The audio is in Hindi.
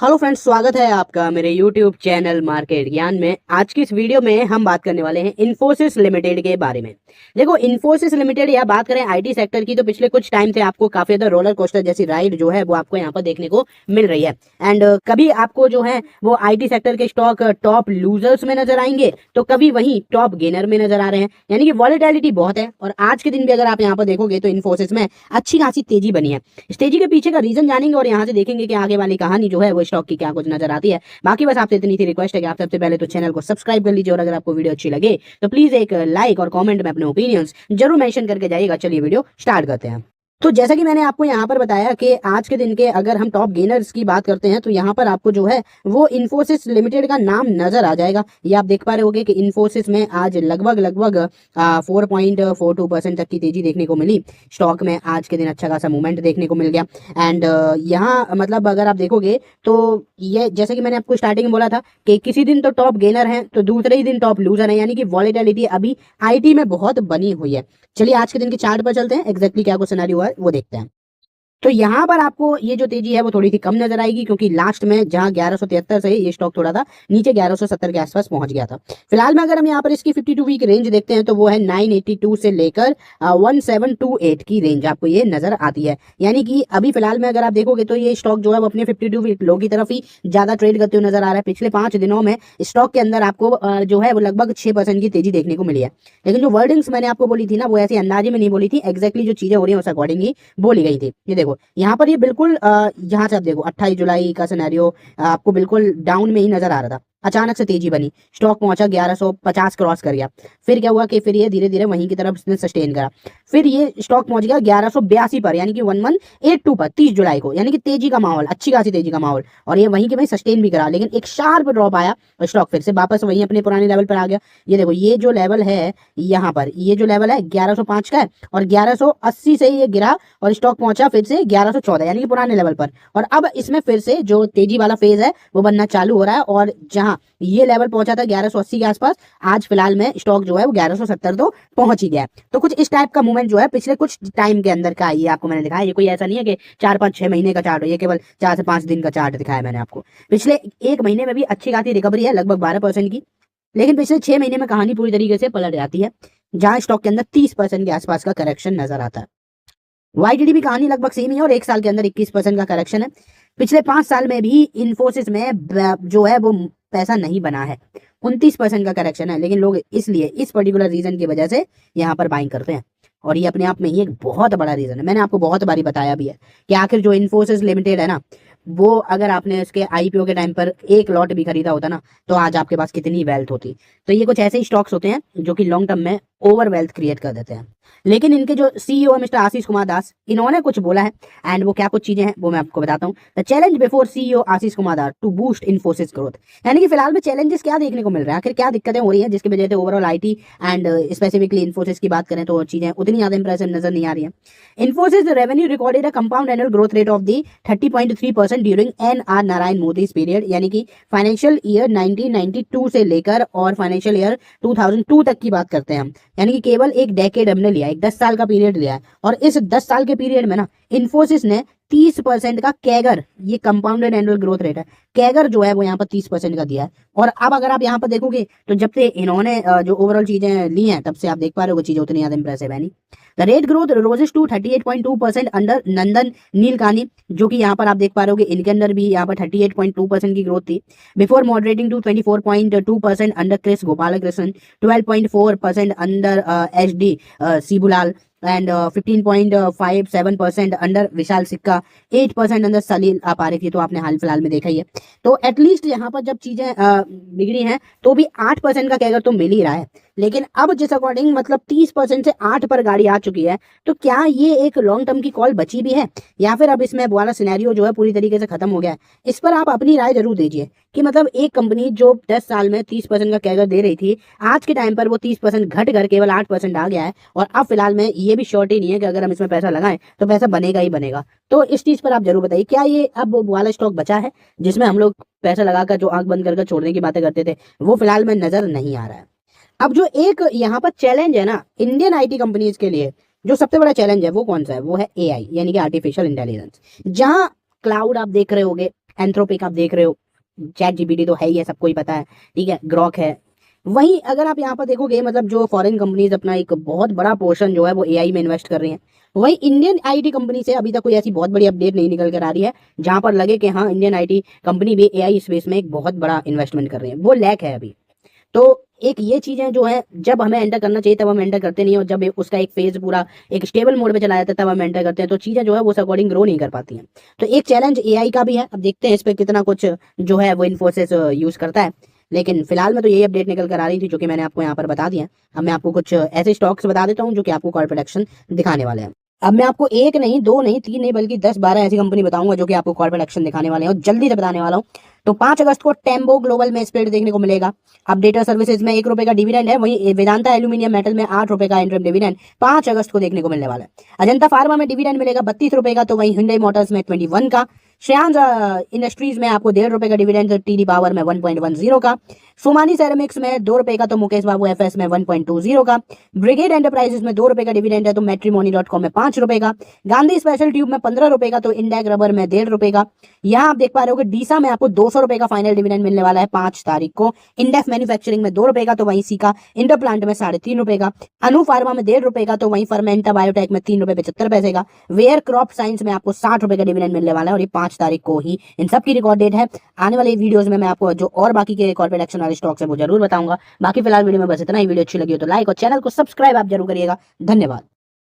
हेलो फ्रेंड्स, स्वागत है आपका मेरे यूट्यूब चैनल मार्केट ज्ञान में। आज की इस वीडियो में हम बात करने वाले हैं इन्फोसिस लिमिटेड के बारे में। देखो, इन्फोसिस लिमिटेड या बात करें आईटी सेक्टर की, तो पिछले कुछ टाइम से आपको काफी ज्यादा रोलर कोस्टर जैसी राइड जो है वो आपको यहाँ पर देखने को मिल रही है। एंड कभी आपको जो है वो आईटी सेक्टर के स्टॉक टॉप लूजर्स में नजर आएंगे, तो कभी वहीं टॉप गेनर में नजर आ रहे हैं। यानी कि वॉलेटिलिटी बहुत है। और आज के दिन भी अगर आप यहाँ पर देखोगे तो इन्फोसिस में अच्छी खासी तेजी बनी है। इस तेजी के पीछे का रीजन जानेंगे और यहाँ से देखेंगे कि आगे वाली कहानी जो है वो स्टॉक की क्या कुछ नजर आती है। बाकी बस आपसे इतनी सी रिक्वेस्ट है कि आप सबसे पहले तो चैनल को सब्सक्राइब कर लीजिए, और अगर आपको वीडियो अच्छी लगे तो प्लीज एक लाइक और कमेंट में अपने ओपिनियंस जरूर मेंशन करके जाइएगा। चलिए वीडियो स्टार्ट करते हैं। तो जैसा कि मैंने आपको यहाँ पर बताया कि आज के दिन के अगर हम टॉप गेनर्स की बात करते हैं तो यहाँ पर आपको जो है वो इन्फोसिस लिमिटेड का नाम नजर आ जाएगा। ये आप देख पा रहे होंगे कि इन्फोसिस में आज लगभग 4.42% तक की तेजी देखने को मिली। स्टॉक में आज के दिन अच्छा खासा मूवमेंट देखने को मिल गया। एंड यहाँ मतलब अगर आप देखोगे तो ये जैसे कि मैंने आपको स्टार्टिंग में बोला था कि किसी दिन तो टॉप गेनर है तो दूसरे ही दिन टॉप लूजर है। यानी कि वॉलेटिलिटी अभी आईटी में बहुत बनी हुई है। चलिए आज के दिन के चार्ट पर चलते हैं, एग्जैक्टली क्या कुछ सिनेरियो हुआ है वो देखते हैं। तो यहाँ पर आपको ये जो तेजी है वो थोड़ी सी कम नजर आएगी, क्योंकि लास्ट में जहां 1173 से ये स्टॉक थोड़ा था नीचे 1170 के आसपास पहुंच गया था। फिलहाल में अगर हम यहाँ पर इसकी 52 वीक रेंज देखते हैं तो वो है 982 से लेकर 1728 की रेंज आपको ये नजर आती है। यानी कि अभी फिलहाल में अगर आप देखोगे तो ये स्टॉक जो है वो अपने 52 वीक लो की तरफ ही ज्यादा ट्रेड करते हुए नजर आ रहा है। पिछले 5 दिनों में स्टॉक के अंदर आपको जो है वो लगभग 6% की तेजी देखने को मिली है। लेकिन जो वर्डिंग्स मैंने आपको बोली थी ना, वो ऐसी अंदाजे में नहीं बोली थी, एक्जैक्टली जो चीजें हो रही है उस अकॉर्डिंग ही बोली गई थी। ये देखो यहाँ पर ये बिल्कुल यहाँ से आप देखो 28 जुलाई का सिनेरियो आपको बिल्कुल डाउन में ही नजर आ रहा था। अचानक से तेजी बनी, स्टॉक पहुंचा 1150 क्रॉस कर गया। फिर क्या हुआ कि फिर ये धीरे धीरे वहीं की तरफ इसने सस्टेन करा। फिर ये स्टॉक पहुंच गया 1182 पर, यानी कि 1182 पर 30 जुलाई को। यानी कि तेजी का माहौल, अच्छी खासी तेजी का माहौल, और ये वहीं के वहीं सस्टेन भी करा। लेकिन एक शार्प ड्रॉप आया और स्टॉक फिर से वापस वहीं अपने पुराने लेवल पर आ गया। ये देखो ये जो लेवल है यहाँ पर, ये जो लेवल है 1105 का है, और 1180 से ये गिरा और स्टॉक पहुंचा फिर से 1114 यानी कि पुराने लेवल पर। और अब इसमें फिर से जो तेजी वाला फेज है वो बनना चालू हो रहा है। और जहां ये लेवल पहुंचा था 1180 के आसपास, आज फिलहाल में स्टॉक जो है वो 1170 तो पहुंच ही गया है। तो कुछ इस टाइप का मूवमेंट जो है पिछले कुछ टाइम के अंदर का ये आपको मैंने दिखाया। ये कोई ऐसा नहीं है कि 4-5-6 महीने का चार्ट हो, ये केवल 4 से 5 दिन का चार्ट दिखाया मैंने आपको। पिछले एक महीने में भी अच्छी खासी रिकवरी है, लगभग 12% की। लेकिन पिछले 6 महीने में कहानी पूरी तरीके से पलट जाती है, जहां स्टॉक के अंदर 30% के आसपास का करेक्शन नजर आता है। वाईटीडी भी कहानी लगभग सेम ही है, और एक साल के अंदर 21% का करेक्शन है। पिछले 5 साल में भी इन्फोसिस में जो है वो पैसा नहीं बना है, 29% का करेक्शन है। लेकिन लोग इसलिए इस पर्टिकुलर रीजन की वजह से यहाँ पर बाइंग करते हैं, और ये अपने आप में ही एक बहुत बड़ा रीजन है। मैंने आपको बहुत बारी बताया भी है कि आखिर जो इन्फोसिस लिमिटेड है ना, वो अगर आपने इसके आईपीओ के टाइम पर एक लॉट भी खरीदा होता ना, तो आज आपके पास कितनी वेल्थ होती। तो ये कुछ ऐसे ही स्टॉक्स होते हैं जो कि लॉन्ग टर्म में ओवर वेल्थ क्रिएट कर देते हैं। लेकिन इनके जो सीईओ मिस्टर आशीष कुमार दास, इन्होंने कुछ बोला है, एंड वो क्या कुछ चीजें हैं वो मैं आपको बताता हूँ। The challenge before CEO Ashish Kumar Das to boost Infosys growth. यानी कि फिलहाल में चैलेंजेस क्या देखने को मिल रहा है, आखिर क्या दिक्कतें हो रही है जिसकी वजह से overall IT and specifically Infosys की बात करें तो चीजें उतनी ज्यादा इंप्रेसिव नजर नहीं आ रही है। Infosys revenue recorded a compound annual growth rate of the 30.3% during NR. Narayan Modi's period. यानी कि फाइनेंशियल ईयर 1992 से लेकर और फाइनेंशियल ईयर 2002 तक की बात करते हैं हम। यानी कि केवल एक डेकेड हमने लिया, एक 10 साल का पीरियड लिया है। और इस 10 साल के पीरियड में ना इन्फोसिस ने 30% का कैगर, ये कंपाउंडेड एनुअल ग्रोथ रेट है, कैगर जो है वो यहाँ पर 30% का दिया है। और अब अगर आप यहाँ पर देखोगे तो जब से इन्होंने जो ओवरऑल चीजें ली हैं, तब से आप देख पा रहे हो चीजें उतनी ज्यादा इंप्रेसिव है नहीं। The rate growth rose to 38.2% under Nandan Nilekani, जो कि यहाँ पर आप देख पा रहे हो इनके अंदर भी यहाँ पर 38.2% की ग्रोथ थी। Before moderating to 24.2% under Kris Gopalakrishnan, 12.4% under HD. Shibulal, and 15.57% under Vishal Sikka, 8% अंदर सलील पारेख। तो आपने हाल फिलहाल में देखा ही है। तो एटलीस्ट यहाँ पर जब चीजें बिगड़ी हैं तो भी 8% का कैगर तो मिल ही रहा है। लेकिन अब जिस अकॉर्डिंग मतलब 30% से 8 पर गाड़ी आ चुकी है, तो क्या ये एक लॉन्ग टर्म की कॉल बची भी है, या फिर अब इसमें वाला सिनेरियो जो है पूरी तरीके से खत्म हो गया है। इस पर आप अपनी राय जरूर दीजिए कि मतलब एक कंपनी जो 10 साल में 30% का कैगर दे रही थी, आज के टाइम पर वो 30% घट कर केवल 8% आ गया है। और अब फिलहाल में ये भी श्योरिटी नहीं है कि अगर हम इसमें पैसा लगाएं तो पैसा बनेगा ही बनेगा। तो इस चीज पर आप जरूर बताइए, क्या ये अब वो वाला स्टॉक बचा है जिसमें हम लोग पैसा लगाकर जो आंख बंद करके छोड़ने की बातें करते थे, वो फिलहाल में नजर नहीं आ रहा है। अब जो एक यहाँ पर चैलेंज है ना इंडियन आईटी कंपनीज के लिए, जो सबसे बड़ा चैलेंज है वो कौन सा है, वो है एआई, यानी कि आर्टिफिशियल इंटेलिजेंस। जहां क्लाउड आप देख रहे होगे, एंथ्रोपिक आप देख रहे हो, चैट जीपीटी तो है ही है, सबको ही पता है, ठीक है, ग्रॉक है। वहीं अगर आप यहाँ पर देखोगे मतलब जो फॉरेन कंपनीज अपना एक बहुत बड़ा पोर्शन जो है वो एआई में इन्वेस्ट कर रही हैं, वहीं इंडियन आईटी कंपनी से अभी तक कोई ऐसी बहुत बड़ी अपडेट नहीं निकल कर आ रही है जहां पर लगे कि हाँ इंडियन आईटी कंपनी भी एआई स्पेस में एक बहुत बड़ा इन्वेस्टमेंट कर रही है, वो लैक है अभी। तो एक ये चीजें जो है जब हमें एंटर करना चाहिए तब हम एंटर करते नहीं, और जब उसका एक फेज पूरा एक स्टेबल मोड पे चला जाता है तब हम एंटर करते हैं, तो चीजें जो है वो उस अकॉर्डिंग ग्रो नहीं कर पाती हैं। तो एक चैलेंज एआई का भी है, अब देखते हैं इस पे कितना कुछ जो है वो इन्फोसिस यूज करता है। लेकिन फिलहाल में तो यही अपडेट निकल कर आ रही थी जो कि मैंने आपको यहाँ पर बता दिया। अब मैं आपको कुछ ऐसे स्टॉक्स बता देता हूँ जो कि आपको कॉल प्रोडक्शन दिखाने वाले हैं। अब मैं आपको एक नहीं, दो नहीं, तीन नहीं, बल्कि 10-12 ऐसी कंपनी बताऊंगा जो कि आपको कॉल प्रोडक्शन दिखाने वाले हैं और जल्दी से बताने वाला हूँ। तो 5 अगस्त को टेम्बो ग्लोबल में स्प्लिट देखने को मिलेगा। अब डेटा सर्विसेज में 1 रुपए का डिविडेंड है, वहीं वेदांता एल्यूमिनियम मेटल में 8 रुपए का इंटरम डिविडेंड 5 अगस्त को देखने को मिलने वाला है। अजंता फार्मा में डिविडेंड मिलेगा 32 रुपए का, तो वहीं हुंडई मोटर्स में 21 का। श्रेयांस इंडस्ट्रीज में आपको 1.5 रुपए का डिविडेंड, टीडी पावर में 1.10 का। सोमानी सेरेमिक्स में 2 रुपए का, तो मुकेश बाबू एफएस में 1.20 का। ब्रिगेड एंटरप्राइजेस में 2 रुपए का डिविडेंड है, तो मैट्रिमोनी.com में 5 रुपए का। गांधी स्पेशल ट्यूब में 15 रुपए का, तो इंडेक रबर में 1.5 रुपए का। यहाँ आप देख पा रहे हो कि डीसा में आपको 200 रुपए का फाइनल डिविडेंड मिलने वाला है 5 तारीख को। इंडेफ मैन्युफैक्चरिंग में 2 रुपए का, तो वहीं सीका इंटर प्लांट में 3.5 रुपए का। अनु फार्मा में 1.5 रुपए का, तो वहीं फर्मेंटा बायोटेक में 3 रुपए 75 पैसे का। वेयर क्रॉप साइंस में आपको 60 रुपए का डिविडेंड मिलने वाला है, और ये 5 तारीख को ही इन सब की रिकॉर्ड डेट है। आने वाले वीडियोस में मैं आपको जो और बाकी के कॉर्पोरेट एक्शन वाले स्टॉक्स है वो जरूर बताऊंगा। बाकी फिलहाल वीडियो में बस इतना ही। वीडियो अच्छी लगी हो तो लाइक और चैनल को सब्सक्राइब आप जरूर करिएगा। धन्यवाद।